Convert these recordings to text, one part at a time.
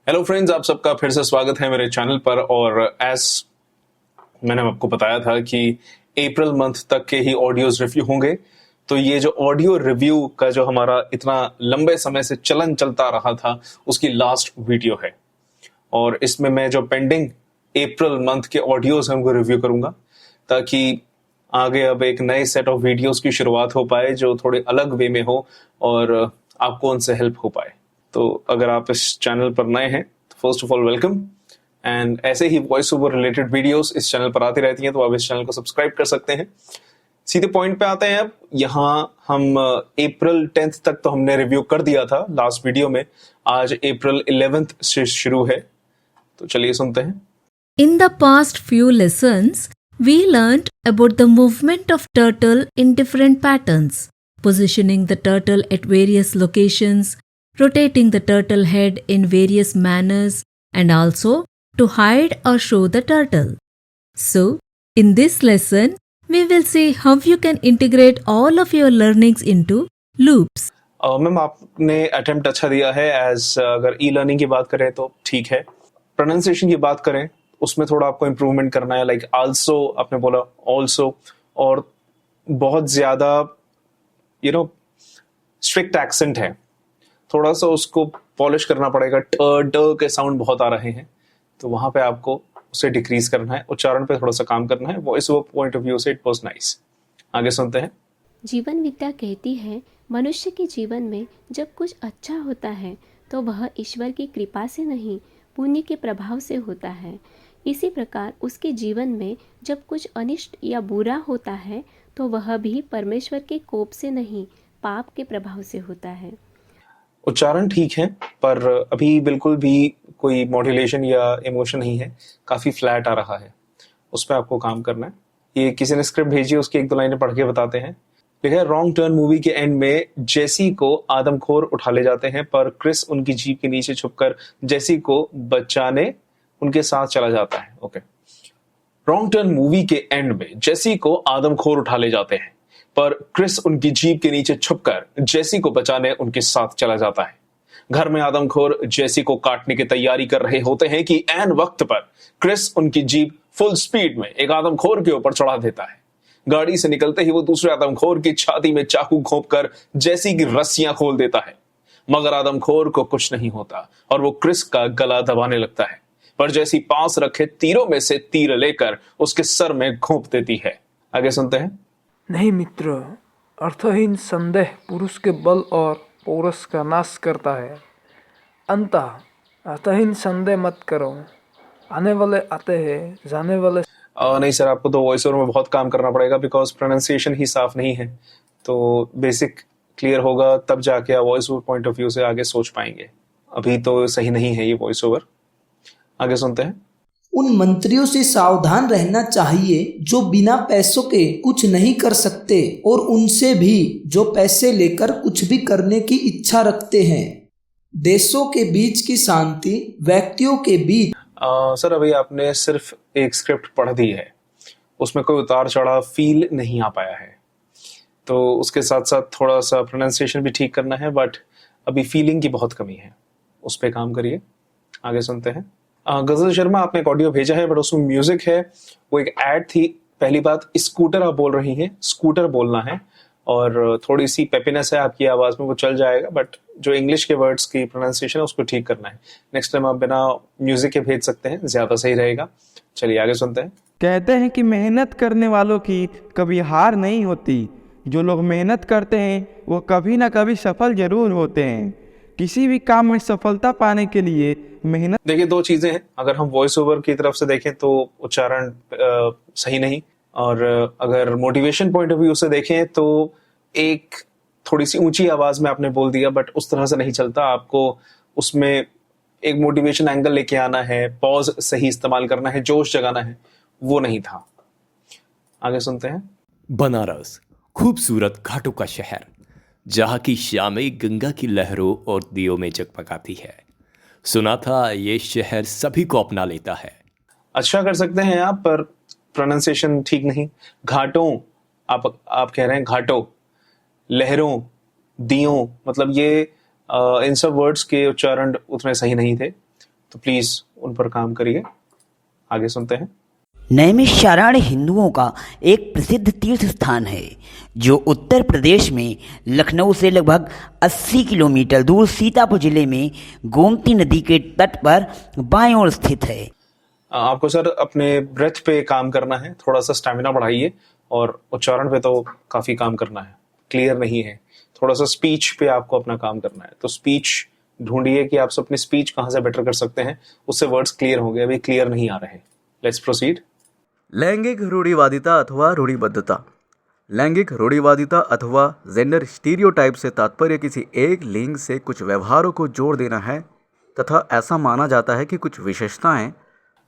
Hello friends, आप सबका फिर से स्वागत है मेरे चैनल पर। और एज मैंने आपको बताया था कि अप्रैल मंथ तक के ही ऑडियोज रिव्यू होंगे, तो ये जो ऑडियो रिव्यू का जो हमारा इतना लंबे समय से चलन चलता रहा था उसकी लास्ट वीडियो है। और इसमें मैं जो पेंडिंग अप्रैल मंथ के ऑडियोज हैं उनको रिव्यू करूंगा, ताकि आगे अब एक नए सेट ऑफ वीडियोस की शुरुआत हो पाए जो थोड़े अलग वे में हो और आपको उनसे हेल्प हो पाए। तो अगर आप इस चैनल पर नए हैं तो first of all welcome, and ऐसे ही वॉइस ओवर रिलेटेड वीडियोस इस चैनल पर आती रहती हैं, तो आप इस चैनल को सब्सक्राइब कर सकते हैं। सीधे पॉइंट पे आते हैं। अब यहाँ हम अप्रैल 10th तक तो हमने रिव्यू कर दिया था लास्ट वीडियो में, आज अप्रैल 11th से शुरू है, तो चलिए सुनते हैं। In the past few lessons, we learned about the movement of turtle in different patterns, positioning the turtle at various locations, rotating the turtle head in various manners, and also to hide or show the turtle. So, in this lesson, we will see how you can integrate all of your learnings into loops. Ma'am आपने attempt अच्छा दिया है। As अगर e learning की बात करें तो ठीक है। प्रोनाउंसिएशन की बात करें उसमें थोड़ा आपको इम्प्रूवमेंट करना है, लाइक आल्सो आपने बोला ऑल्सो, और बहुत ज्यादा स्ट्रिक्ट एक्सेंट है, थोड़ा सा उसको पॉलिश करना पड़ेगा। ट के साउंड बहुत आ रहे हैं, तो वहां पे आपको उसे डिक्रीज करना है, उच्चारण पे थोड़ा सा काम करना है। Voice over point of view से इट वाज नाइस। आगे सुनते हैं। जीवन विद्या कहती है, मनुष्य के जीवन में जब कुछ अच्छा होता है तो वह ईश्वर की कृपा से नहीं, पुण्य के प्रभाव से होता है। इसी प्रकार उसके जीवन में जब कुछ अनिष्ट या बुरा होता है तो वह भी परमेश्वर के कोप से नहीं, पाप के प्रभाव से होता है। उच्चारण ठीक है, पर अभी बिल्कुल भी कोई मॉड्यूलेशन या इमोशन नहीं है, काफी फ्लैट आ रहा है, उस पर आपको काम करना है। ये किसी ने स्क्रिप्ट भेजी है, उसकी एक दो लाइनें पढ़ के बताते हैं। लिखा है, रॉन्ग टर्न मूवी के एंड में जेसी को आदमखोर उठा ले जाते हैं, पर क्रिस उनकी जीप के नीचे छुपकर जेसी को बचाने उनके साथ चला जाता है। ओके, रॉन्ग टर्न मूवी के एंड में जेसी को आदमखोर उठा ले जाते हैं, पर क्रिस उनकी जीप के नीचे छुपकर जेसी को बचाने उनके साथ चला जाता है। घर में आदमखोर जेसी को काटने की तैयारी कर रहे होते हैं कि ऐन वक्त पर क्रिस उनकी जीप फुल स्पीड में एक आदमखोर के ऊपर चढ़ा देता है। गाड़ी से निकलते ही वो दूसरे आदमखोर की छाती में चाकू घोंपकर जेसी की रस्सियां खोल देता है, मगर आदमखोर को कुछ नहीं होता और वो क्रिस का गला दबाने लगता है। पर जेसी पास रखे तीरों में से तीर लेकर उसके सर में घोंप देती है। आगे सुनते हैं। नहीं मित्र, अर्थहीन संदेह पुरुष के बल और पौरुष का नाश करता है। अंतः अर्थहीन संदेह मत करो, आने वाले आते हैं, जाने वाले नहीं सर, आपको तो वॉइस ओवर में बहुत काम करना पड़ेगा, बिकॉज प्रोनाउंसिएशन ही साफ नहीं है। तो बेसिक क्लियर होगा तब जाके आप voice over point of view से आगे सोच पाएंगे, अभी तो सही नहीं है ये वॉइस ओवर। आगे सुनते हैं। उन मंत्रियों से सावधान रहना चाहिए जो बिना पैसों के कुछ नहीं कर सकते, और उनसे भी जो पैसे लेकर कुछ भी करने की इच्छा रखते हैं। देशों के बीच की शांति व्यक्तियों के बीच। सर, अभी आपने सिर्फ एक स्क्रिप्ट पढ़ दी है, उसमें कोई उतार चढ़ाव फील नहीं आ पाया है, तो उसके साथ साथ थोड़ा सा प्रोनाउंसिएशन भी ठीक करना है, बट अभी फीलिंग की बहुत कमी है, उस पर काम करिए। आगे सुनते हैं। गजल शर्मा, आपने एक ऑडियो भेजा है बट उसमें म्यूजिक है, वो एक एड थी। पहली बात, स्कूटर आप बोल रही हैं, स्कूटर बोलना है, और थोड़ी सी पेपीनेस है आपकी आवाज में, वो चल जाएगा, बट जो इंग्लिश के वर्ड्स की प्रोनाउंसिएशन है उसको ठीक करना है। नेक्स्ट टाइम आप बिना म्यूजिक के भेज सकते हैं, ज्यादा सही रहेगा। चलिए आगे सुनते हैं। कहते हैं कि मेहनत करने वालों की कभी हार नहीं होती। जो लोग मेहनत करते हैं वो कभी ना कभी सफल जरूर होते हैं। किसी भी काम में सफलता पाने के लिए मेहनत। देखिए, दो चीजें हैं। अगर हम वॉइस ओवर की तरफ से देखें तो उच्चारण सही नहीं, और अगर मोटिवेशन पॉइंट ऑफ व्यू से देखें तो एक थोड़ी सी ऊंची आवाज में आपने बोल दिया, बट उस तरह से नहीं चलता। आपको उसमें एक मोटिवेशन एंगल लेके आना है, पॉज सही इस्तेमाल करना है, जोश जगाना है, वो नहीं था। आगे सुनते हैं। बनारस खूबसूरत घाटों का शहर, जहाँ की शामें गंगा की लहरों और दियों में जगमगाती है। सुना था ये शहर सभी को अपना लेता है। अच्छा कर सकते हैं आप, पर प्रोनाउंसिएशन ठीक नहीं। घाटों, आप कह रहे हैं घाटों, लहरों, दियों, मतलब ये इन सब वर्ड्स के उच्चारण उतने सही नहीं थे। तो प्लीज़ उन पर काम करिए। आगे सुनते हैं। नैमिषारण्य हिंदुओं का एक प्रसिद्ध तीर्थ स्थान है जो उत्तर प्रदेश में लखनऊ से लगभग 80 किलोमीटर दूर सीतापुर जिले में गोमती नदी के तट पर बाईं ओर स्थित है। आपको सर अपने ब्रेथ पे काम करना है, थोड़ा सा स्टैमिना बढ़ाइए, और उच्चारण पे तो काफ़ी काम करना है, क्लियर नहीं है। थोड़ा सा स्पीच पे आपको अपना काम करना है, तो स्पीच ढूंढिए कि आप अपनी स्पीच कहाँ से बेटर कर सकते हैं, उससे वर्ड्स क्लियर होंगे। अभी क्लियर नहीं आ रहे। Let's proceed. लैंगिक रूढ़िवादिता अथवा रूढ़िबद्धता। लैंगिक रूढ़िवादिता अथवा जेंडर स्टीरियोटाइप से तात्पर्य किसी एक लिंग से कुछ व्यवहारों को जोड़ देना है तथा ऐसा माना जाता है कि कुछ विशेषताएं।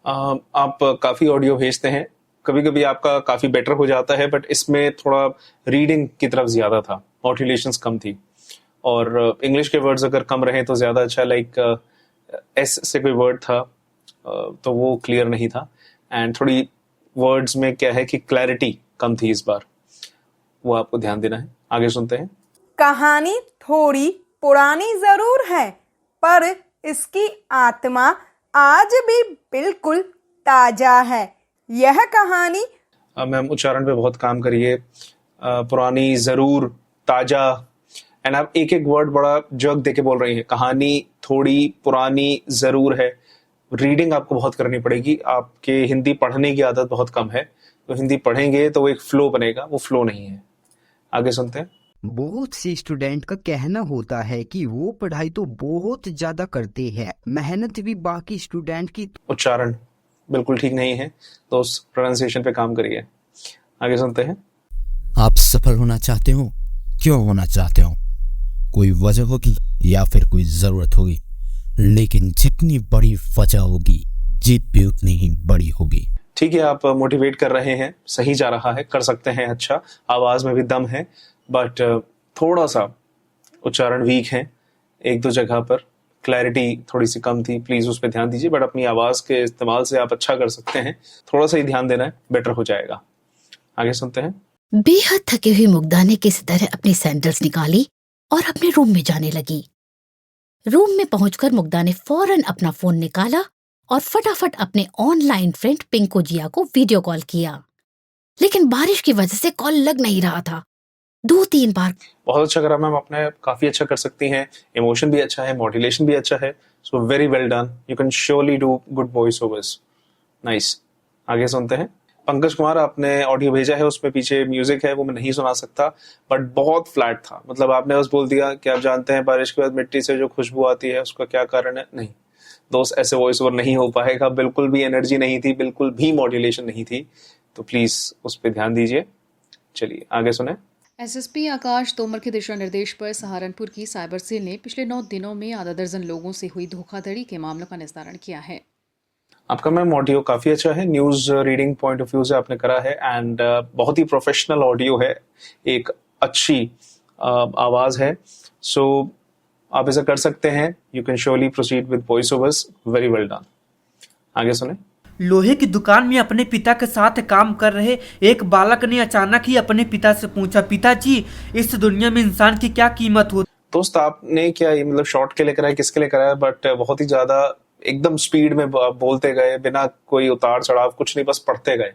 आप काफ़ी ऑडियो भेजते हैं, कभी कभी आपका काफ़ी बेटर हो जाता है, बट इसमें थोड़ा रीडिंग की तरफ ज़्यादा था, मॉड्यूलेशंस कम थी, और इंग्लिश के वर्ड्स अगर कम रहे तो ज़्यादा अच्छा। लाइक एस से कोई वर्ड था तो वो क्लियर नहीं था, एंड थोड़ी वर्ड्स में क्या है कि क्लैरिटी कम थी इस बार, वो आपको ध्यान देना है। आगे सुनते हैं। कहानी थोड़ी पुरानी जरूर है, पर इसकी आत्मा आज भी बिल्कुल ताजा है। यह कहानी मैम उच्चारण पे बहुत काम करिए। पुरानी, जरूर, ताजा, एंड आप एक एक वर्ड बड़ा जग देके बोल रही हैं। कहानी थोड़ी पुरानी जरूर है। रीडिंग आपको बहुत करनी पड़ेगी। आपके हिंदी पढ़ने की आदत बहुत कम है, तो हिंदी पढ़ेंगे तो वो एक फ्लो बनेगा, वो फ्लो नहीं है। आगे सुनते हैं। बहुत से स्टूडेंट का कहना होता है कि वो पढ़ाई तो बहुत ज्यादा करते हैं, मेहनत भी बाकी स्टूडेंट की। उच्चारण बिल्कुल ठीक नहीं है, तो उस प्रोनाउंसिएशन पे काम करिए। आगे सुनते हैं। आप सफल होना चाहते हो? क्यों होना चाहते हो? कोई वजह होगी या फिर कोई जरूरत होगी, लेकिन जितनी बड़ी वजह होगी जीत भी उतनी ही बड़ी होगी। ठीक है, आप मोटिवेट कर रहे हैं, सही जा रहा है, कर सकते हैं अच्छा, आवाज में भी दम है, बट थोड़ा सा उच्चारण वीक है, एक दो जगह पर क्लैरिटी थोड़ी सी कम थी, प्लीज उस पर ध्यान दीजिए। बट अपनी आवाज के इस्तेमाल से आप अच्छा कर सकते हैं, थोड़ा सा ही ध्यान देना है, बेटर हो जाएगा। आगे सुनते हैं। बेहद थकी हुई मुग्धा ने किसी तरह अपनी सैंडल्स निकाली और अपने रूम में जाने लगी। रूम में पहुंचकर मुग्धा ने फौरन अपना फोन निकाला और फटाफट अपने ऑनलाइन फ्रेंड पिंकू जिया को वीडियो कॉल किया, लेकिन बारिश की वजह से कॉल लग नहीं रहा था। 2-3 बार। बहुत अच्छा करा मैम, आपने काफी अच्छा कर सकती हैं, इमोशन भी अच्छा है, मॉड्यूलेशन भी अच्छा है, so very well done, you can surely do good voice overs, nice. आगे सुनते हैं। पंकज कुमार, आपने ऑडियो भेजा है, उसमें पीछे म्यूजिक है, वो मैं नहीं सुना सकता, बट बहुत फ्लैट था। मतलब आपने बस बोल दिया कि आप जानते हैं बारिश के बाद मिट्टी से जो खुशबू आती है उसका क्या कारण है। नहीं दोस्त, ऐसे वॉइस ओवर नहीं हो पाएगा, बिल्कुल भी एनर्जी नहीं थी, बिल्कुल भी मॉड्यूलेशन नहीं थी, तो प्लीज उस पर ध्यान दीजिए। चलिए आगे सुने। एसएसपी आकाश तोमर के दिशा निर्देश पर सहारनपुर की साइबर सेल ने पिछले 9 दिनों में आधा दर्जन लोगों से हुई धोखाधड़ी के मामलों का निस्तारण किया है। आपका मैम ऑडियो काफ़ी अच्छा है, news reading point of view से आपने करा है, एंड बहुत ही प्रोफेशनल ऑडियो है, एक अच्छी आवाज़ है, सो आप ऐसा कर सकते हैं। You can surely proceed with voice overs, very well done. आगे सुने। लोहे की दुकान में अपने पिता के साथ काम कर रहे एक बालक ने अचानक ही अपने पिता से पूछा, पिताजी इस दुनिया में इंसान की क्या कीमत हो? दोस्त आपने क्या ये मतलब शॉर्ट के लिए कराया, किसके लिए कराया, बट बहुत ही ज़्यादा एकदम स्पीड में बोलते गए, बिना कोई उतार चढ़ाव, कुछ नहीं, बस पढ़ते गए।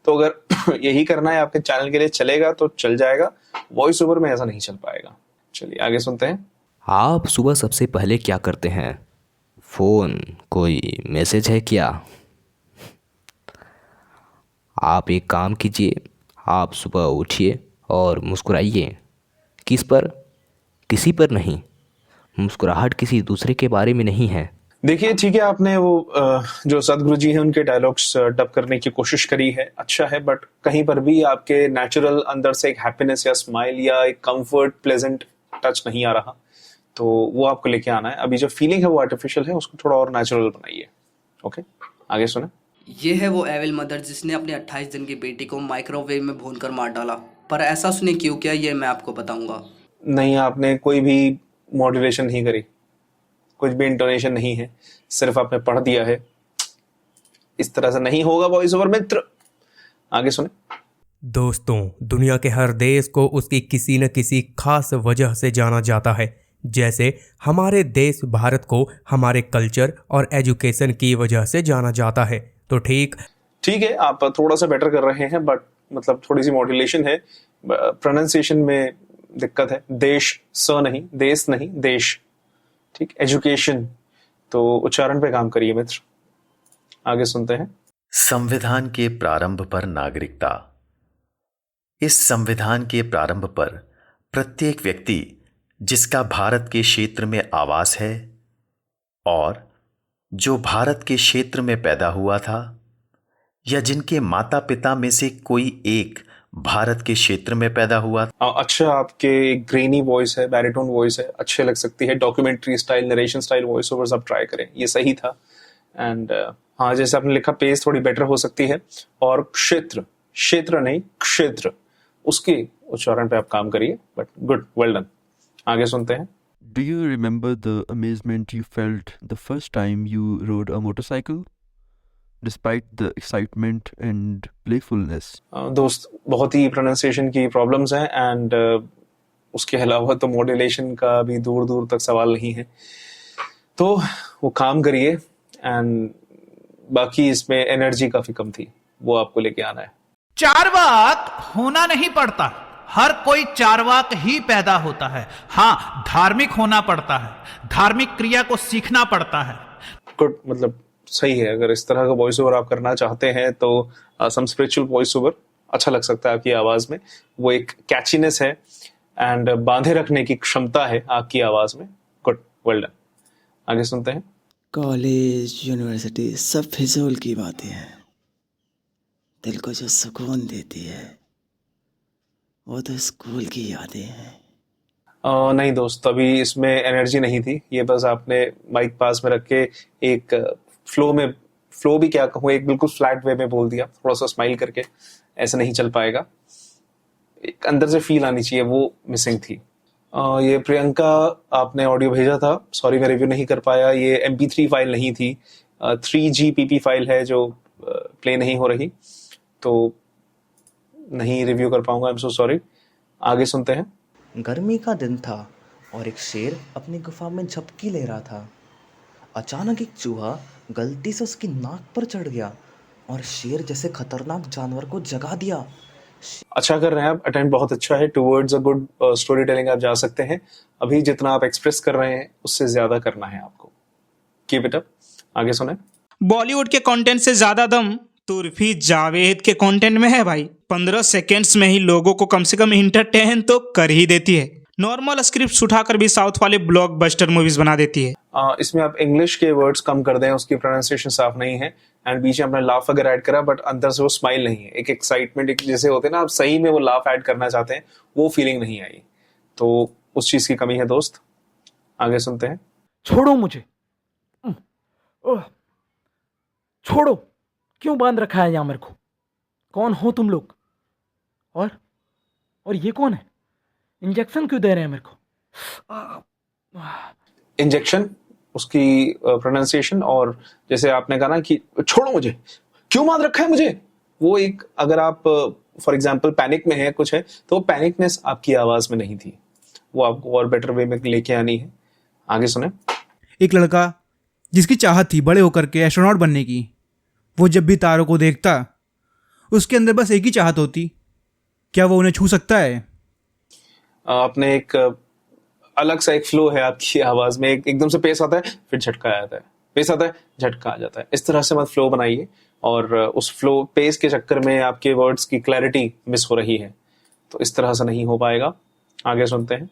तो अगर यही करना है आपके चैनल के लिए, चलेगा तो चल जाएगा, वॉइस ओवर में ऐसा नहीं चल पाएगा। चलिए आगे सुनते हैं। आप सुबह सबसे पहले क्या करते हैं? फ़ोन, कोई मैसेज है क्या? आप एक काम कीजिए, आप सुबह उठिए और मुस्कुराइए। किस पर? किसी पर नहीं। मुस्कुराहट किसी दूसरे के बारे में नहीं है। देखिए ठीक है, आपने वो जो सदगुरु जी हैं उनके डायलॉग्स डब करने की कोशिश करी है, अच्छा है, बट कहीं पर भी आपके नेचुरल अंदर से एक हैप्पीनेस या स्माइल या एक कंफर्ट प्लेजेंट टच नहीं आ रहा, तो वो आपको लेके आना है। अभी जो फीलिंग है वो आर्टिफिशियल है, उसको थोड़ा और नेचुरल बनाइए। ओके आगे सुने। ये है वो एविल मदर जिसने अपने 28 दिन की बेटी को माइक्रोवेव में भूनकर मार डाला, पर ऐसा उसने क्यों किया ये मैं आपको बताऊंगा। नहीं, आपने कोई भी मॉड्यूलेशन नहीं करी, कुछ भी इंटोनेशन नहीं है, सिर्फ आपने पढ़ दिया है। इस तरह से नहीं होगा वॉइस ओवर मित्र। आगे सुने। दोस्तों, दुनिया के हर देश को उसकी किसी न किसी खास वजह से जाना जाता है। जैसे हमारे देश भारत को हमारे कल्चर और एजुकेशन की वजह से जाना जाता है। तो ठीक है, आप थोड़ा सा बेटर कर रहे हैं, बट मतलब थोड़ी सी मॉड्यूलेशन है, प्रोनाउंसिएशन में दिक्कत है। देश स नहीं, देश नहीं, देश। ठीक, एजुकेशन, तो उच्चारण पे काम करिए मित्र। आगे सुनते हैं। संविधान के प्रारंभ पर नागरिकता। इस संविधान के प्रारंभ पर प्रत्येक व्यक्ति जिसका भारत के क्षेत्र में आवास है और जो भारत के क्षेत्र में पैदा हुआ था या जिनके माता पिता में से कोई एक भारत के क्षेत्र में पैदा हुआ। अच्छा, आपके ग्रेनी वॉइस है, बैरिटोन वॉइस है, अच्छे लग सकती है। Documentary style, narration style voice overs आप ट्राई करें, ये सही था। एंड हाँ, जैसे आपने लिखा पेस थोड़ी बेटर हो सकती है। और क्षेत्र, क्षेत्र नहीं क्षेत्र, उसके उच्चारण पे आप काम करिए, बट गुड, वेल डन। आगे सुनते हैं। Do you remember the amazement you felt the first time you rode a motorcycle? Despite the excitement and playfulness. दोस्त, बहुत ही प्रोनाउंसिएशन की प्रॉब्लम्स हैं एंड उसके अलावा तो मॉड्यूलेशन का भी दूर दूर तक सवाल नहीं है, तो वो काम करिए। एंड बाकी इसमें एनर्जी काफी कम थी, वो आपको लेके आना है। चार्वाक होना नहीं पड़ता, हर कोई चार्वाक ही पैदा होता है। हाँ, धार्मिक होना पड़ता है, धार्मिक क्रिया को सीखना पड़ता है। गुड, मतलब सही है। अगर इस तरह का वॉइस ओवर आप करना चाहते हैं तो सम स्पिरिचुअल वॉइस ओवर अच्छा लग सकता है आपकी आवाज में। वो एक कैचीनेस है एंड बांधे रखने की क्षमता है आपकी आवाज में। Good, well done. आगे सुनते हैं। कॉलेज, यूनिवर्सिटी सब फिजूल की बातें हैं, दिल को जो सुकून देती है वो तो स्कूल की यादें हैं। नहीं दोस्त, अभी इसमें एनर्जी नहीं थी। ये बस आपने माइक पास में रख के एक फ्लो भी क्या कहूँ, एक बिल्कुल फ्लैट वे में बोल दिया, थोड़ा सा स्माइल करके। ऐसे नहीं चल पाएगा, एक अंदर से फील आनी चाहिए, वो मिसिंग थी। ये प्रियंका आपने ऑडियो भेजा था, सॉरी मैं रिव्यू नहीं कर पाया। ये MP3 फाइल नहीं थी, 3GPP फाइल है जो प्ले नहीं हो रही, तो नहीं रिव्यू कर पाऊंगा, आई एम सो सॉरी। आगे सुनते हैं। गर्मी का दिन था और एक शेर अपनी गुफा में झपकी ले रहा था। अचानक एक चूहा गलती से उसकी नाक पर चढ़ गया और शेर जैसे खतरनाक जानवर को जगा दिया। अच्छा कर रहे हैं आप, अटेम्प्ट बहुत अच्छा है। Towards a good story telling आप जा सकते हैं। अभी जितना आप एक्सप्रेस कर रहे हैं उससे ज्यादा करना है आपको। Keep it up. आगे सुने। बॉलीवुड के कंटेंट से ज्यादा दम तो उर्फी जावेद के कंटेंट में है भाई। 15 सेकेंड्स में ही लोगों को कम से कम इंटरटेन तो कर ही देती है। नॉर्मल स्क्रिप्ट उठाकर भी साउथ वाले ब्लॉकबस्टर मूवीज बना देती है। इसमें आप इंग्लिश के वर्ड्स कम कर दें, उसकी प्रोनाउंसिएशन साफ नहीं है। एंड बीच में आपने लाफ अगर ऐड करा, बट अंदर से वो स्माइल नहीं है, एक एक्साइटमेंट, एक जैसे होते हैं ना, आप सही में वो लाफ ऐड करना चाहते हैं, वो फीलिंग नहीं आई, तो उस चीज की कमी है दोस्त। आगे सुनते हैं। छोड़ो मुझे, छोड़ो, क्यों बांध रखा है यहाँ मेरे को? कौन हो तुम लोग? और ये कौन है? इंजेक्शन क्यों दे रहे हैं मेरे को? इंजेक्शन, उसकी प्रोनाउंसिएशन, और जैसे आपने कहा ना कि छोड़ो मुझे, क्यों बांध रखा है मुझे, वो एक, अगर आप फॉर एग्जांपल पैनिक में है, कुछ है, तो पैनिकनेस आपकी आवाज में नहीं थी, वो आपको और बेटर वे में लेके आनी है। आगे सुने। एक लड़का जिसकी चाहत थी बड़े होकर के एस्ट्रोनॉट बनने की, वो जब भी तारों को देखता उसके अंदर बस एक ही चाहत होती, क्या वो उन्हें छू सकता है? आपने एक अलग सा एक फ्लो है आपकी आवाज में, एकदम से पेस आता है, फिर झटका आ जाता है, पेस आता है, झटका आ जाता है। इस तरह से मत फ्लो बनाइए, और उस फ्लो पेस के चक्कर में आपके वर्ड्स की क्लैरिटी मिस हो रही है, तो इस तरह से नहीं हो पाएगा। आगे सुनते हैं।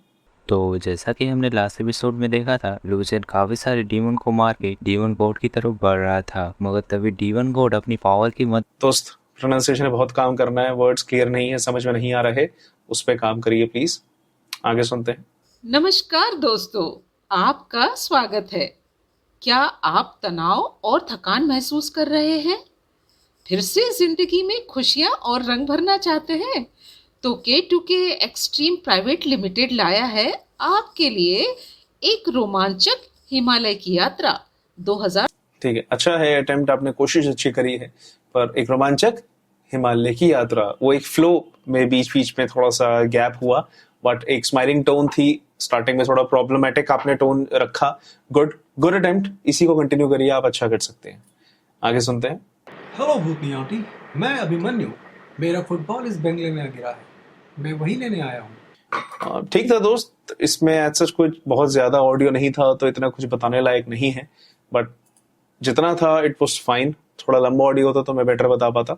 तो जैसा कि हमने लास्ट एपिसोड में देखा था, लूसेंट काफ़ी सारे डीमन को मार के डीमन गॉड की तरफ बढ़ रहा था, मगर तभी डीमन गॉड अपनी पावर की मत। दोस्त, प्रोनाउंसिएशन में बहुत काम करना है, वर्ड्स क्लियर नहीं है, समझ में नहीं आ रहे, उस पर काम करिए प्लीज। आगे सुनते हैं। नमस्कार दोस्तों, आपका स्वागत है। क्या आप तनाव और थकान महसूस कर रहे हैं? फिर से जिंदगी में खुशियां और रंग भरना चाहते हैं? तो K2K एक्सट्रीम प्राइवेट लिमिटेड लाया है आपके लिए एक रोमांचक हिमालय की यात्रा 2000। ठीक है, अच्छा है अटेम्प्ट, आपने कोशिश अच्छी करी है, पर एक रोमांचक हिमालय की यात्रा, वो एक फ्लो में बीच बीच में थोड़ा सा गैप हुआ, बट एक स्माइलिंग टोन थी। स्टार्टिंग में थोड़ा प्रॉब्लमेटिक आपने टोन रखा। गुड अटेम्प्ट, इसी को कंटिन्यू करिए, आप अच्छा कर सकते हैं। आगे सुनते हैं। हेलो भूतनी आंटी, मैं अभिमन्यु। मेरा फुटबॉल इस बंगले में गिरा है, मैं वही लेने आया हूँ। ठीक था दोस्त, इसमें एज सच कुछ बहुत ज्यादा ऑडियो नहीं था, तो इतना कुछ बताने लायक नहीं है, बट जितना था इट वाज फाइन। थोड़ा लंबा ऑडियो होता तो मैं बेटर बता पाता।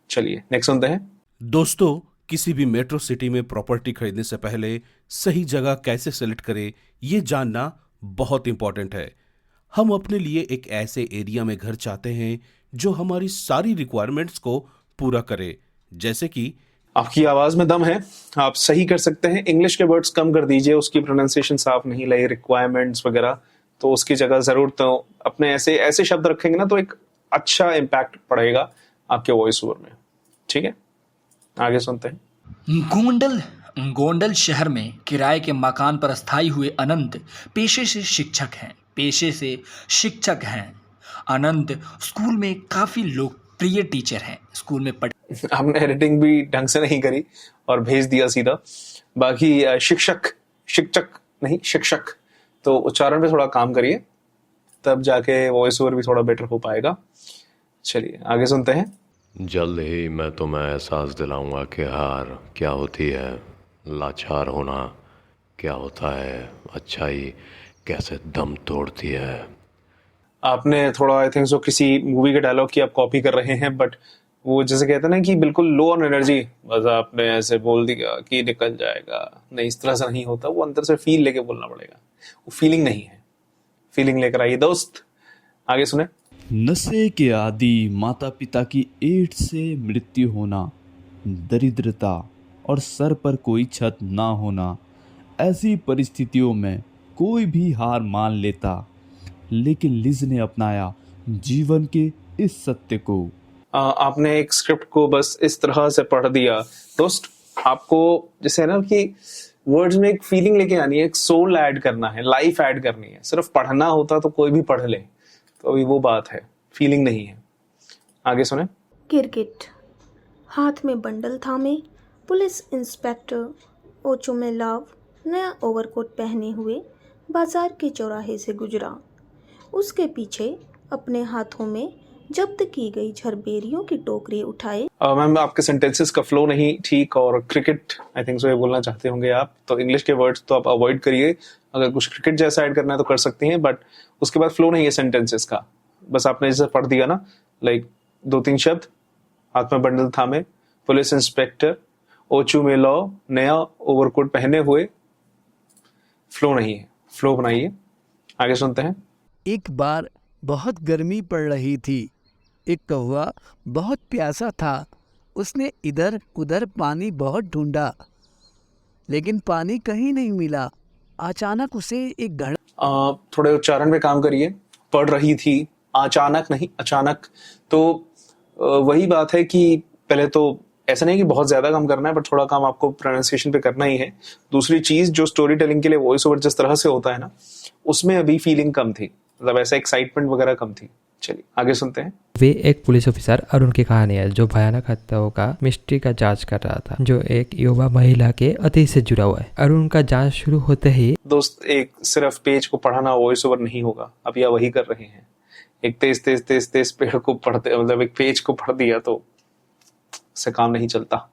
चलिए नेक्स्ट सुनते हैं। दोस्तों, किसी भी मेट्रो सिटी में प्रॉपर्टी खरीदने से पहले सही जगह कैसे सेलेक्ट करें, ये जानना बहुत इंपॉर्टेंट है। हम अपने लिए एक ऐसे एरिया में घर चाहते हैं जो हमारी सारी रिक्वायरमेंट्स को पूरा करे, जैसे कि आपकी आवाज में दम है, आप सही कर सकते हैं। इंग्लिश के वर्ड्स कम कर दीजिए, उसकी प्रोनाउंसिएशन साफ नहीं लगी, रिक्वायरमेंट्स वगैरह, तो उसकी जगह जरूर तो अपने ऐसे शब्द रखेंगे ना, तो एक अच्छा इम्पैक्ट पड़ेगा आपके वॉइस ओवर में। ठीक है, आगे सुनते हैं। गोंडल शहर में किराए के मकान पर स्थायी हुए अनंत पेशे से शिक्षक हैं। अनंत स्कूल में काफी लोकप्रिय टीचर हैं। स्कूल में हमने एडिटिंग भी ढंग से नहीं करी और भेज दिया सीधा। बाकी शिक्षक, तो उच्चारण पे थोड़ा काम करिए, तब जाके वॉइस ओवर भी थोड़ा बेटर हो पाएगा। चलिए आगे सुनते हैं। जल्द ही मैं तुम्हें एहसास दिलाऊंगा कि हार क्या होती है, लाचार होना क्या होता है, अच्छाई कैसे दम तोड़ती है। आपने थोड़ा आई थिंक सो किसी मूवी के डायलॉग की आप कॉपी कर रहे हैं, बट वो जैसे कहते हैं ना कि बिल्कुल लो ऑन एनर्जी, बस आपने ऐसे बोल दिया कि निकल जाएगा, नहीं इस तरह से नहीं होता। वो अंदर से फील लेके बोलना पड़ेगा, वो फीलिंग नहीं है। फीलिंग लेकर आइए दोस्त, आगे सुने। नशे के आदि माता पिता की एड्स से मृत्यु होना, दरिद्रता और सर पर कोई छत ना होना, ऐसी परिस्थितियों में कोई भी हार मान लेता, लेकिन लिज ने अपनाया जीवन के इस सत्य को। आपने एक स्क्रिप्ट को बस इस तरह से पढ़ दिया दोस्त। आपको जैसे है ना कि वर्ड्स में एक फीलिंग लेके आनी है, एक सोल ऐड करना है, लाइफ ऐड करनी है। सिर्फ पढ़ना होता तो कोई भी पढ़ ले, तो अभी वो बात है, फीलिंग नहीं है। आगे सुने। गिरगिट हाथ में बंडल थामे, पुलिस इंस्पेक्टर ओचुमेलाव नया ओवरकोट पहने हुए बाजार के चौराहे से गुजरा। उसके पीछे अपने हाथों में जब्त की गई झरबेरियों की टोकरी उठाए। मैम आपके सेंटेंसेस का फ्लो नहीं ठीक, और क्रिकेट आई थिंक सो ये बोलना चाहते होंगे आप, तो इंग्लिश के वर्ड्स तो आप अवॉइड करिए। अगर कुछ क्रिकेट जैसा ऐड करना है तो कर सकती हैं, बट उसके बाद फ्लो नहीं है सेंटेंसेस का। बस आपने जैसे पढ़ दिया ना, लाइक 2-3 शब्द, हाथ में बंडल थामे, पुलिस इंस्पेक्टर ओचुमेलाव नया ओवरकोट पहने हुए, फ्लो नहीं है, फ्लो बनाइए। आगे सुनते हैं। एक बार बहुत गर्मी पड़ रही थी। एक कौवा बहुत प्यासा था। उसने इधर उधर पानी बहुत ढूंढा, लेकिन पानी कहीं नहीं मिला। अचानक उसे एक घड़ा। थोड़े उच्चारण पे काम करिए। पढ़ रही थी, अचानक नहीं, अचानक। तो वही बात है कि पहले तो ऐसा नहीं कि बहुत ज्यादा काम करना है, बट थोड़ा काम आपको प्रोनाउंसिएशन पे करना ही है। दूसरी चीज, जो स्टोरी टेलिंग के लिए वॉइस ओवर जिस तरह से होता है ना, उसमें अभी फीलिंग कम थी, मतलब ऐसा एक्साइटमेंट वगैरह कम थी। चलिए आगे सुनते हैं। वे एक पुलिस ऑफिसर अरुण की कहानी है, जो भयानक हत्याओं का मिस्ट्री का जांच कर रहा था, जो एक युवा महिला के अतीत से जुड़ा हुआ है। अरुण का जांच शुरू होते ही दोस्त, एक सिर्फ पेज को पढ़ाना वॉइस ओवर नहीं होगा। अब या वही कर रहे हैं, एक तेज पेड़ को पढ़ते, मतलब एक पेज को पढ़ दिया तो से काम नहीं चलता।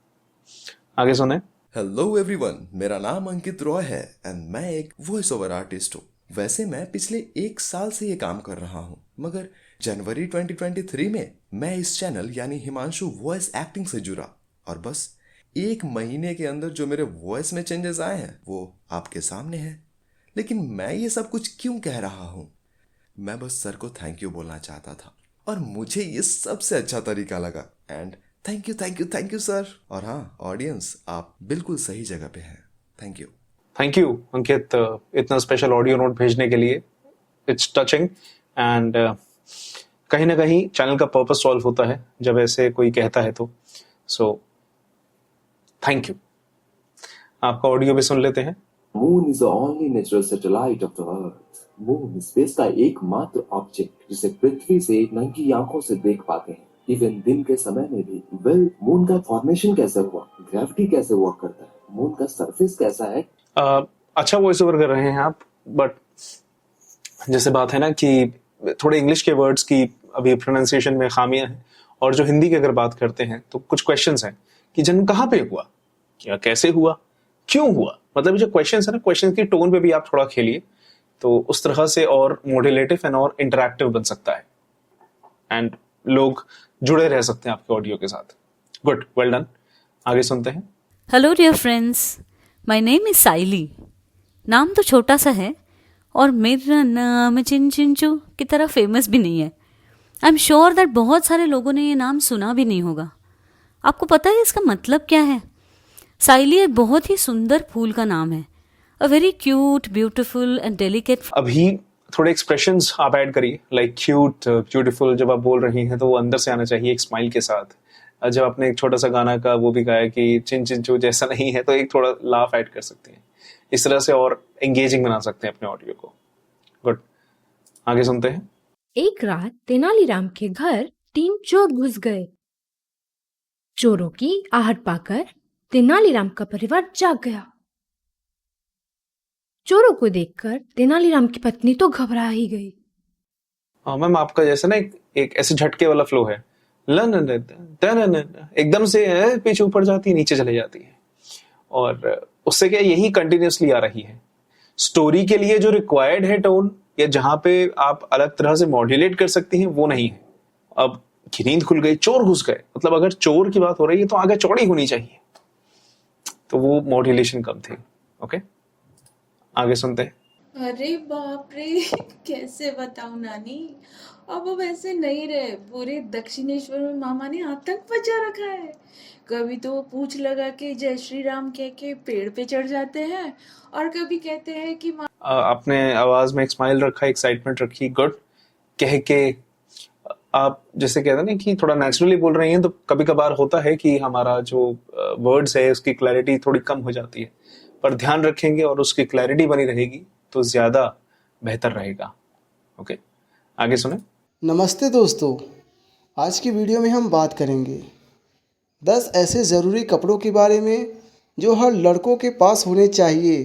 आगे सुने। हेलो एवरीवन, मेरा नाम अंकित रॉय है एंड मैं एक वॉइस ओवर आर्टिस्ट हूँ। वैसे मैं पिछले 1 साल से ये काम कर रहा हूँ, मगर जनवरी 2023 में मैं इस चैनल यानी हिमांशु वॉइस एक्टिंग से जुड़ा, और बस 1 महीने के अंदर जो मेरे वॉइस में चेंजेस आए हैं वो आपके सामने हैं। लेकिन मैं ये सब कुछ क्यों कह रहा हूँ? मैं बस सर को थैंक यू बोलना चाहता था, और मुझे ये सबसे अच्छा तरीका लगा। And thank you sir. और हाँ ऑडियंस, आप बिल्कुल सही जगह पे हैं। थैंक यू अंकित, इतना स्पेशल ऑडियो नोट भेजने के लिए। इट्स टचिंग, एंड कहीं ना कहीं चैनल का पर्पस सॉल्व होता है जब ऐसे कोई कहता है तो। So thank you. आपका ऑडियो भी सुन लेते हैं। Moon is the only natural satellite of the earth. Moon space का एकमात्र ऑब्जेक्ट जिसे पृथ्वी से नंगी आंखों से देख पाते हैं, इवन दिन के समय में भी। वेल, मून का फॉर्मेशन कैसे हुआ, ग्रेविटी कैसे वर्क करता है, मून का सरफेस कैसा है? अच्छा वॉइस ओवर कर रहे हैं आप, बट जैसे बात है ना कि थोड़े इंग्लिश के वर्ड्स की अभी प्रोनाउंसिएशन में खामियां हैं, और जो हिंदी की अगर बात करते हैं तो कुछ क्वेश्चंस हैं कि जन्म कहाँ पे हुआ, क्या कैसे हुआ, क्यों हुआ, मतलब जो क्वेश्चंस है ना, क्वेश्चन की टोन पे भी आप थोड़ा खेलिए, तो उस तरह से और मोटिवेटिव एंड और इंटरैक्टिव बन सकता है, एंड लोग जुड़े रह सकते हैं आपके ऑडियो के साथ। Good, well done. आगे सुनते हैं। Hello dear friends, my name is Saili. नाम तो छोटा सा है और मेरा नाम चिंचू की तरह फेमस भी नहीं है। आई एम श्योर दैट बहुत सारे लोगों ने ये नाम सुना भी नहीं होगा। आपको पता है इसका मतलब क्या है? साइली एक बहुत ही सुंदर फूल का नाम है। A very cute, beautiful and delicate. अभी थोड़े एक्सप्रेशंस आप ऐड करिए, लाइक क्यूट, ब्यूटीफुल। जब आप बोल रही हैं तो वो अंदर से आना चाहिए एक स्माइल के साथ। जब आपने एक छोटा सा गाना का वो भी गाया कि चिन चिन चू जैसा नहीं है, तो एक थोड़ा लाफ ऐड कर सकते हैं। इस तरह से और एंगेजिंग बना सकते हैं अपने ऑडियो को। गुड, आगे सुनते हैं। एक रात तेनालीराम के घर 3 चोर घुस गए। चोरों की आहट पाकर तेनालीराम का परिवार जाग गया। चोरों को देखकर तेनालीराम की पत्नी तो घबरा ही गई। मैम आपका जैसे ना एक ऐसे झटके वाला फ्लो है, एकदम से पीछे ऊपर जाती है, नीचे चले जाती है, और उससे क्या यही कंटिन्यूअसली आ रही है। स्टोरी के लिए जो रिक्वायर्ड है टोन, या जहां पे आप अलग तरह से मॉड्यूलेट कर सकती हैं, वो नहीं है। अब नींद खुल गई, चोर घुस गए, मतलब अगर चोर की बात हो रही है तो आगे चौड़ी होनी चाहिए, तो वो मॉड्यूलेशन कम थी। ओके, आगे सुनते हैं। अरे बाप रे, कैसे बताऊं नानी, अब वो वैसे नहीं रहे। पूरे दक्षिणेश्वर में मामा ने आतंक मचा रखा है। कभी तो वो पूंछ लगा के जय श्री राम कह के पेड़ पे चढ़ जाते हैं, और कभी कहते हैं कि आपने आवाज में एक स्माइल रखा, एक्साइटमेंट रखी। गुड, कह के आप जैसे कहते हैं ना कि थोड़ा नेचुरली बोल रही हैं, तो कभी कभार होता है कि हमारा जो वर्ड्स है उसकी क्लैरिटी थोड़ी कम हो जाती है, पर ध्यान रखेंगे और उसकी क्लैरिटी बनी रहेगी तो ज्यादा बेहतर रहेगा। ओके, आगे सुने। नमस्ते दोस्तों, आज की वीडियो में हम बात करेंगे 10 ऐसे ज़रूरी कपड़ों के बारे में जो हर लड़कों के पास होने चाहिए।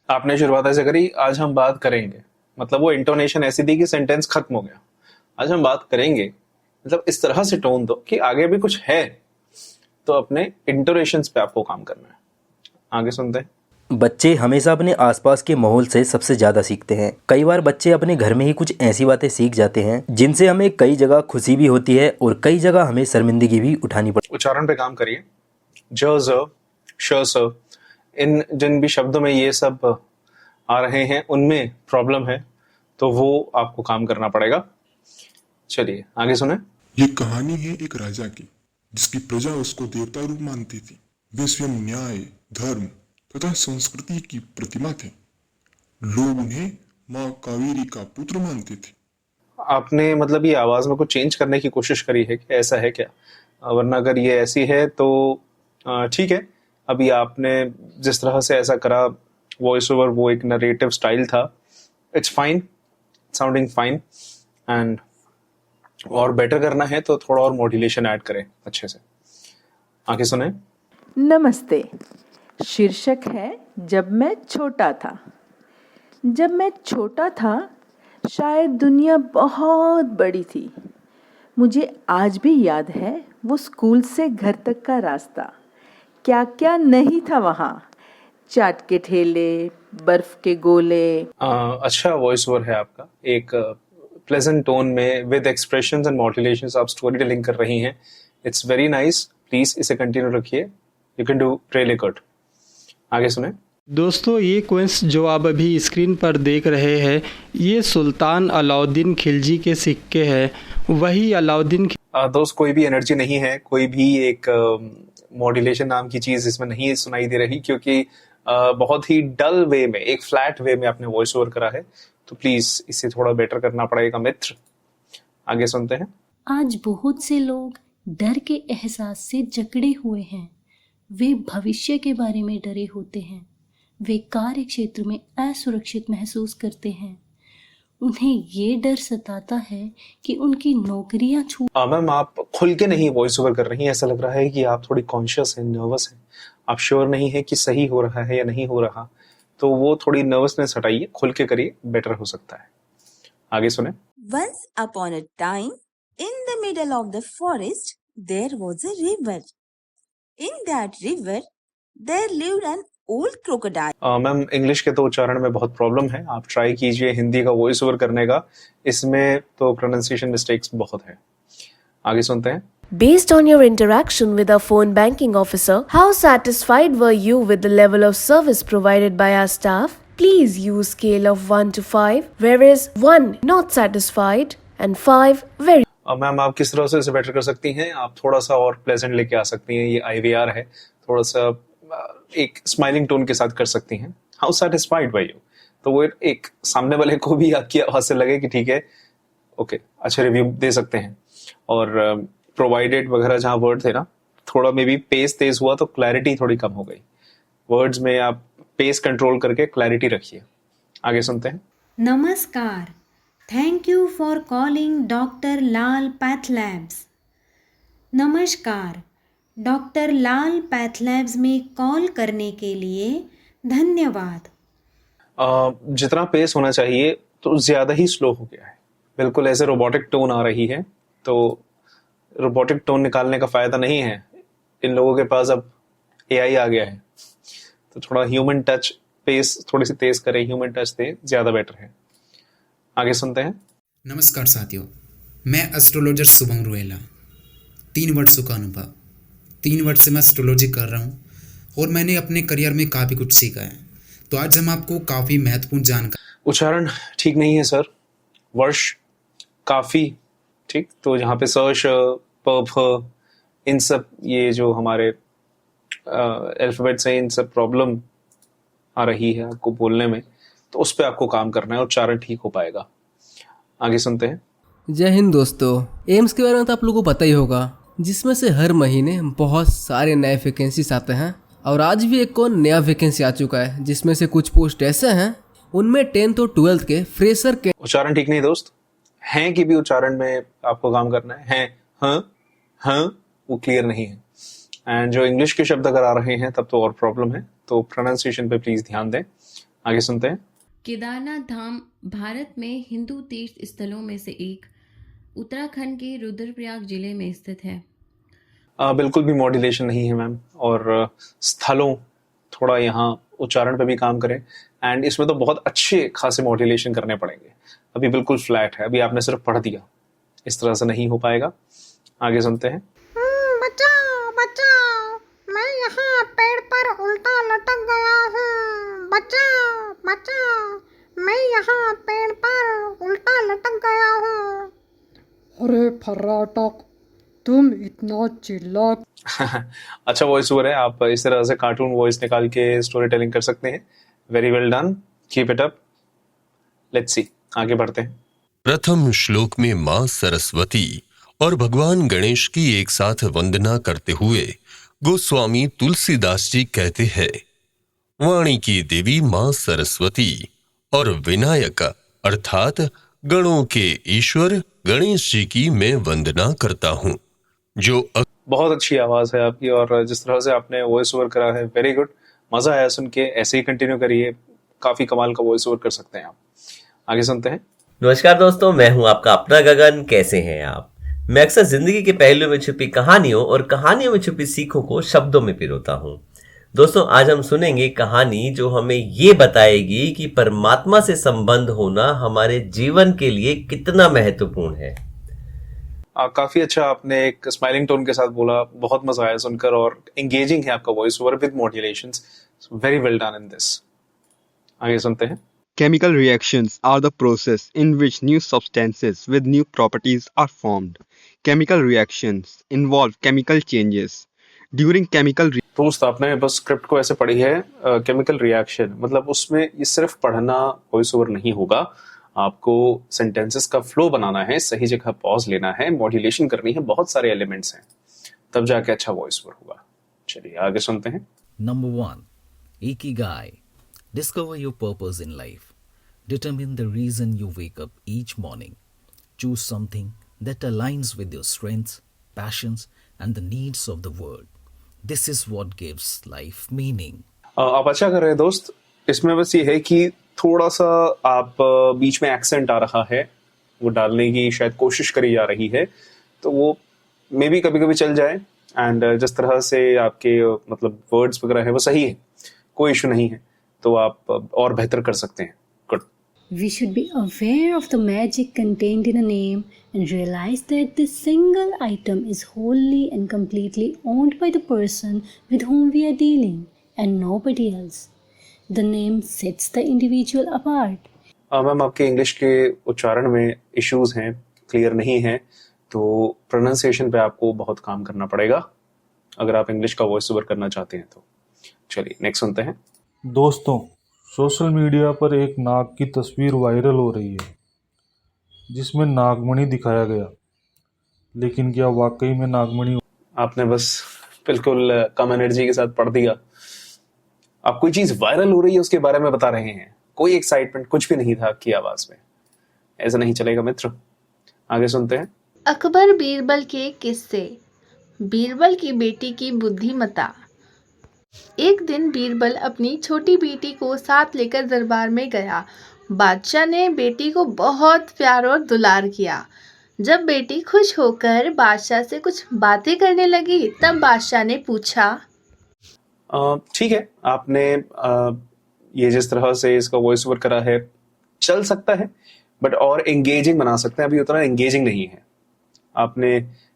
आपने शुरुआत ऐसे करी, आज हम बात करेंगे, मतलब वो इंटोनेशन ऐसी थी कि सेंटेंस खत्म हो गया। आज हम बात करेंगे, मतलब इस तरह से टोन दो कि आगे भी कुछ है, तो अपने इंटोनेशंस पे आपको काम करना है। आगे सुनते हैं। बच्चे हमेशा अपने आसपास के माहौल से सबसे ज़्यादा सीखते हैं। कई बार बच्चे अपने घर में ही कुछ ऐसी बातें सीख जाते हैं जिनसे हमें कई जगह खुशी भी होती है और कई जगह हमें शर्मिंदगी भी उठानी पड़ती है। उच्चारण पे काम करिए। ज, ज, श, स, इन जिन भी शब्दों में ये सब आ रहे हैं उनमें प्रॉब्लम है, तो वो आपको काम करना पड़ेगा। चलिए आगे सुने। ये कहानी है एक राजा की, जिसकी प्रजा उसको देवता रूप मानती थी। वे स्वयं न्याय, धर्म तथा संस्कृति की प्रतिमा थे। लोग उन्हें माँ कावेरी का पुत्र मानते थे। आपने मतलब ये आवाज में कुछ चेंज करने की कोशिश करी है कि ऐसा है क्या, वरना अगर ये ऐसी है तो ठीक है। अभी आपने जिस तरह से ऐसा करा, वॉइस ओवर, वो एक नरेटिव स्टाइल था, it's fine, sounding fine, and और बेटर करना है तो थोड़ा और मॉड्यूलेशन ऐड करें अच्छे से। आगे सुने। नमस्ते, शीर्षक है जब मैं छोटा था। जब मैं छोटा था शायद दुनिया बहुत बड़ी थी। मुझे आज भी याद है वो स्कूल से घर तक का रास्ता। क्या क्या नहीं था वहाँ, चाट के ठेले, बर्फ के गोले। अच्छा वॉइस ओवर है आपका, एक प्लेजेंट टोन में विद एक्सप्रेशंस एंड मॉड्यूलेशंस आप स्टोरी टेलिंग कर रही हैं। इट्स वेरी नाइस, प्लीज इसे कंटिन्यू रखिए। You can do really good. आगे सुने। दोस्तों, ये क्वेंस जो आप अभी स्क्रीन पर देख रहे हैं, ये सुल्तान अलाउद्दीन खिलजी के सिक्के हैं। वही अलाउद्दीन दोस्त, कोई भी एनर्जी नहीं है, कोई भी एक मॉड्यूलेशन नाम की चीज इसमें नहीं सुनाई दे रही, क्योंकि बहुत ही डल वे में, एक फ्लैट वे में आपने वॉइस ओवर करा है, तो प्लीज इसे थोड़ा बेटर करना पड़ेगा मित्र। आगे सुनते हैं। आज बहुत से लोग डर के एहसास से जकड़े हुए हैं। वे भविष्य के बारे में डरे होते हैं। वे कार्य क्षेत्र में असुरक्षित महसूस करते हैं। उन्हें ये डर सताता है कि उनकी नौकरियां छूट। मैम आप खुल के नहीं वॉइस ओवर कर रही हैं, ऐसा लग रहा है कि आप थोड़ी कॉन्शियस हैं, नर्वस हैं, आप श्योर नहीं है कि सही हो रहा है या नहीं हो रहा, तो वो थोड़ी नर्वसनेस हटाइए, खुल के करिए, बेटर हो सकता है। आगे सुने। Once upon a time, in the middle of the forest, there was a river. In that river, there lived an old crocodile. Ma'am English के तो उच्चारण में बहुत प्रॉब्लम है, आप ट्राई कीजिए हिंदी का वॉइस ओवर करने का, इसमें तो प्रोनाउंसिएशन मिस्टेक्स बहुत है। आगे सुनते हैं। Based on your interaction with our phone banking officer, how satisfied were you with the level of service provided by our staff? Please use scale of 1 to 5, where is 1 not satisfied and 5 very. Ma'am आप किस तरह से इसे better कर सकती हैं? आप थोड़ा सा और प्लेजेंट लेके आ सकती हैं, ये IVR है, थोड़ा सा एक स्माइलिंग टोन के साथ कर सकती हैं। हाउ सेटिस्फाइड बाय यू, तो वो एक सामने वाले को भी आपकी आवाज से लगे कि ठीक है, ओके, अच्छे रिव्यू दे सकते हैं। और प्रोवाइडेड वगैरह जहाँ वर्ड थे ना, थोड़ा मे बी पेस तेज हुआ तो क्लैरिटी थोड़ी कम हो गई। वर्ड्स में आप पेस कंट्रोल करके क्लैरिटी रखिए। आगे सुनते हैं। नमस्कार, thank you for calling doctor Lal path labs. नमस्कार, डॉक्टर लाल पैथ लैब्स में कॉल करने के लिए धन्यवाद। जितना पेस होना चाहिए तो ज्यादा ही स्लो हो गया है, बिल्कुल ऐसे रोबोटिक टोन आ रही है, तो रोबोटिक टोन निकालने का फायदा नहीं है। इन लोगों के पास अब AI आ गया है, तो थोड़ा ह्यूमन टच, पेस थोड़ी सी तेज करें, ह्यूमन टच दे, ज्यादा बेटर है। आगे सुनते हैं। नमस्कार साथियों, मैं एस्ट्रोलॉजर शुभम रुएला। 3 वर्षों का अनुभव, 3 वर्ष से मैं एस्ट्रोलॉजी कर रहा हूँ और मैंने अपने करियर में काफ़ी कुछ सीखा है। तो आज हम आपको काफ़ी महत्वपूर्ण जानकारी। उच्चारण ठीक नहीं है सर, वर्ष काफ़ी ठीक, तो जहाँ पे सर्श प इन सब ये जो हमारे अल्फाबेट्स हैं, इन सब प्रॉब्लम आ रही है आपको बोलने में, तो उस पर आपको काम करना है, उच्चारण ठीक हो पाएगा। आगे सुनते हैं। जय हिंद दोस्तों, एम्स के बारे में तो आप लोगों को पता ही होगा, जिसमें से हर महीने बहुत सारे नए वैकेंसीज आते हैं, और आज भी एक और नया वैकेंसी आ चुका है, जिसमें से कुछ पोस्ट ऐसे हैं उनमें 10th और 12th के फ्रेशर के। उच्चारण ठीक नहीं दोस्त, हैं की भी उच्चारण में आपको काम करना है। हाँ वो क्लियर नहीं है, एंड जो इंग्लिश के शब्द अगर आ रहे हैं तब तो और प्रॉब्लम है, तो प्रोनाउंसिएशन पे प्लीज ध्यान दें। आगे सुनते हैं। केदारनाथ धाम भारत में हिंदू तीर्थ स्थलों में से एक उत्तराखंड के रुद्रप्रयाग जिले में स्थित है। बिल्कुल भी मॉड्यूलेशन नहीं है मैम, और स्थलों थोड़ा यहाँ उच्चारण पे भी काम करें, एंड इसमें तो बहुत अच्छे खासे मॉड्यूलेशन करने पड़ेंगे। अभी बिल्कुल फ्लैट है, अभी आपने सिर्फ पढ़ दिया, इस तरह से नहीं हो पाएगा। आगे सुनते हैं। बचाओ बचाओ, मैं यहाँ पेड़ पर उल्टा लटक गया हूँ। बचाओ बचाओ, मैं यहाँ पेड़ पर उल्टा लटक गया हूँ। अरे फर्राटक, तुम इतना चिल्ला। अच्छा वॉइस ओवर है, आप इस तरह से कार्टून वॉइस निकाल के स्टोरी टेलिंग कर सकते हैं। Very well done, keep it up. Let's see, आगे बढ़ते हैं। प्रथम श्लोक में मां सरस्वती और भगवान गणेश की एक साथ वंदना करते हुए गोस्वामी तुलसीदास जी कहते हैं, वाणी की देवी मां सरस्वती और विनायक अर्थात गणों के ईश्वर गणेश जी की मैं वंदना करता हूँ। जो बहुत अच्छी आवाज है आपकी, और जिस तरह से आपने वॉइस ओवर करा है, वेरी गुड, मजा आया सुन के। ऐसे ही कंटिन्यू करिए, काफी कमाल का वॉइस ओवर कर सकते हैं आप। आगे सुनते हैं। नमस्कार दोस्तों, मैं हूं आपका अपना गगन। कैसे हैं आप? मैं अक्सर जिंदगी के पहलुओं में छुपी कहानियों और कहानियों में छुपी सीखों को शब्दों में पिरोता हूं। दोस्तों, आज हम सुनेंगे कहानी जो हमें ये बताएगी कि परमात्मा से संबंध होना हमारे जीवन के लिए कितना महत्वपूर्ण है। काफी अच्छा आपने एक स्माइलिंग टोन के साथ बोला, बहुत मजा आया सुनकर, और एंगेजिंग है आपका voice over with मॉड्यूलेशंस। Very well done in this. आगे सुनते हैं। Chemical reactions are the process in which new substances with new properties are formed. Chemical reactions involve chemical changes. During chemical दोस्त आपने बस स्क्रिप्ट को ऐसे पढ़ी है, केमिकल रिएक्शन मतलब उसमें ये सिर्फ पढ़ना वॉइस ओवर नहीं होगा, आपको सेंटेंसेस का फ्लो बनाना है, सही जगह पॉज लेना है, मॉड्यूलेशन करनी है, बहुत सारे एलिमेंट्स हैं, तब जाके अच्छा वॉइस ओवर होगा। चलिए आगे सुनते हैं। Number 1. Ikigai. Discover your purpose in life. Determine the reason you wake up each morning. Choose something that aligns with your strengths, passions, and the needs of the world. This is what gives life meaning. आप अच्छा कर रहे हैं दोस्त। इसमें बस ये है कि थोड़ा सा आप बीच में एक्सेंट आ रहा है, वो डालने की शायद कोशिश करी जा रही है, तो वो मे बी कभी कभी चल जाए। एंड जिस तरह से आपके मतलब वर्ड्स वगैरह है वो सही है, कोई इशू नहीं है, तो आप और बेहतर कर सकते हैं। Good. We should be aware of the magic contained in a name and realize that this single item is wholly and completely owned by the person with whom we are dealing and nobody else. The name sets the individual apart. Ma'am आपके English के उच्चारण में issues हैं, clear नहीं है, तो pronunciation पे आपको बहुत काम करना पड़ेगा अगर आप इंग्लिश का वॉइस ओवर करना चाहते हैं तो। चलिए नेक्स्ट सुनते हैं। दोस्तों, सोशल मीडिया पर एक नाग की तस्वीर वायरल हो रही है जिसमें नागमणि दिखाया गया, लेकिन क्या वाकई में नागमणि? आपने बस बिल्कुल कम एनर्जी के साथ पढ़ दिया। आप कोई चीज वायरल हो रही है उसके बारे में बता रहे हैं, कोई एक्साइटमेंट कुछ भी नहीं था आपकी आवाज में। ऐसा नहीं चलेगा मित्र। आगे सुनते हैं। अकबर बीरबल के किस्से। बीरबल की बेटी की बुद्धिमत्ता। एक दिन बीरबल अपनी छोटी बेटी को साथ लेकर दरबार में गया। बादशाह ने बेटी को बहुत प्यार और दुलार किया। जब बेटी खुश होकर बादशाह से कुछ बातें करने लगी, तब बादशाह ने पूछा, ठीक है, आपने ये जिस तरह से इसका वॉइस ओवर करा है चल सकता है, बट और एंगेजिंग बना सकते हैं। अभी उतना एंगेजिंग नहीं है। आपने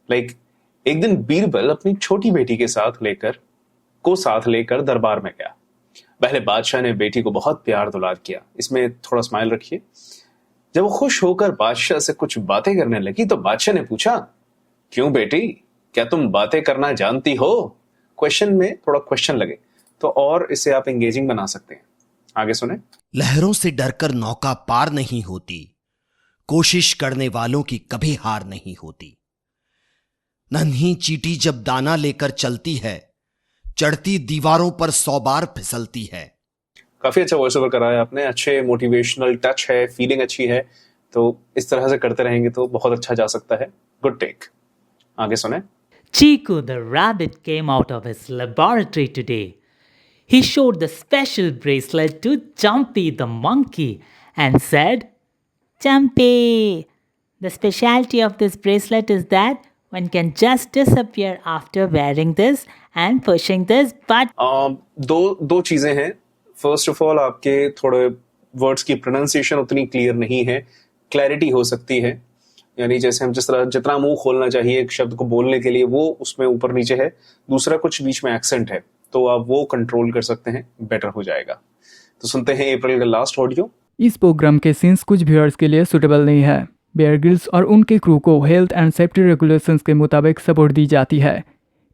एक दिन बीरबल अपनी छोटी बेटी के साथ लेकर दरबार में गया। पहले बादशाह ने बेटी को बहुत प्यार दुलार किया। इसमें थोड़ा स्माइल रखिए। जब वो खुश होकर बादशाह से कुछ बातें करने लगी तो बादशाह ने पूछा, क्यों बेटी, क्या तुम बातें करना जानती हो? क्वेश्चन में थोड़ा क्वेश्चन लगे तो और इसे आप एंगेजिंग बना सकते हैं। आगे सुने। लहरों से डरकर नौका पार नहीं होती, कोशिश करने वालों की कभी हार नहीं होती। नन्ही चींटी जब दाना लेकर चलती है, चढ़ती दीवारों पर 100 बार फिसलती है। काफी अच्छा वॉइस ओवर करा है आपने। अच्छे मोटिवेशनल टच है, फीलिंग अच्छी है, तो इस तरह से करते रहेंगे तो बहुत अच्छा जा सकता है। Good take. आगे सुने। Chiku the rabbit came out of his laboratory today. He showed the special bracelet to Jumpy the monkey and said, Jumpy, the specialty of this bracelet is that one can just disappear after wearing this and pushing this button. दो चीजें हैं। First of all, आपके थोड़े words की pronunciation उतनी clear नहीं है, clarity हो सकती है। यानी जैसे हम जितना मुंह खोलना चाहिए एक शब्द को बोलने के लिए वो उसमें ऊपर नीचे है। दूसरा, कुछ बीच में एक्सेंट है, तो आप वो कंट्रोल कर सकते हैं, बेटर हो जाएगा। तो सुनते हैं अप्रैल का लास्ट ऑडियो। इस प्रोग्राम के सीन्स कुछ व्यूअर्स के लिए सुटेबल नहीं है। बेयर ग्रिल्स और उनके क्रू को हेल्थ एंड सेफ्टी रेगुलेशंस के मुताबिक सपोर्ट दी जाती है।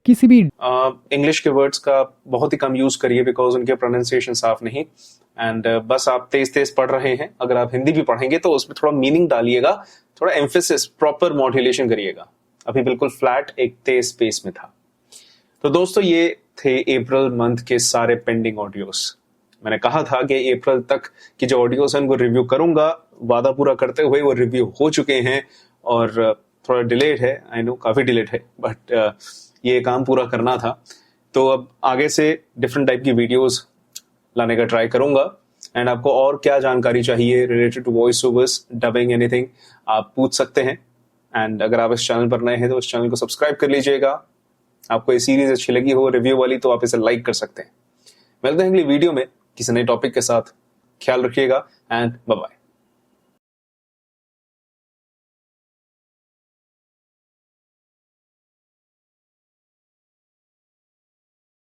किसी भी इंग्लिश के वर्ड्स का बहुत ही कम यूज करिए बिकॉज उनके प्रोनाउंसिएशन साफ नहीं। एंड बस आप तेज तेज पढ़ रहे हैं। अगर आप हिंदी भी पढ़ेंगे तो उसमें थोड़ा मीनिंग डालिएगा, थोड़ा एम्फेसिस, प्रॉपर मॉड्यूलेशन करिएगा। अभी बिल्कुल फ्लैट एक तेज स्पेस में था। तो दोस्तों, ये थे अप्रैल मंथ के सारे पेंडिंग ऑडियोस। मैंने कहा था कि अप्रैल तक की जो ऑडियोस हैं उनको रिव्यू करूंगा। वादा पूरा करते हुए वो रिव्यू हो चुके हैं और थोड़ा डिलेड है, आई नो काफी डिलेड है, बट ये काम पूरा करना था। तो अब आगे से डिफरेंट टाइप की वीडियोस लाने का ट्राई करूंगा। एंड आपको और क्या जानकारी चाहिए related to voice overs, dubbing, anything, आप पूछ सकते हैं। एंड अगर आप इस चैनल पर नए हैं तो इस चैनल को सब्सक्राइब कर लीजिएगा। आपको ये सीरीज अच्छी लगी हो रिव्यू वाली तो आप इसे लाइक कर सकते हैं। मिलते हैं अगली वीडियो में किसी नए टॉपिक के साथ। ख्याल रखिएगा एंड बाय बाय।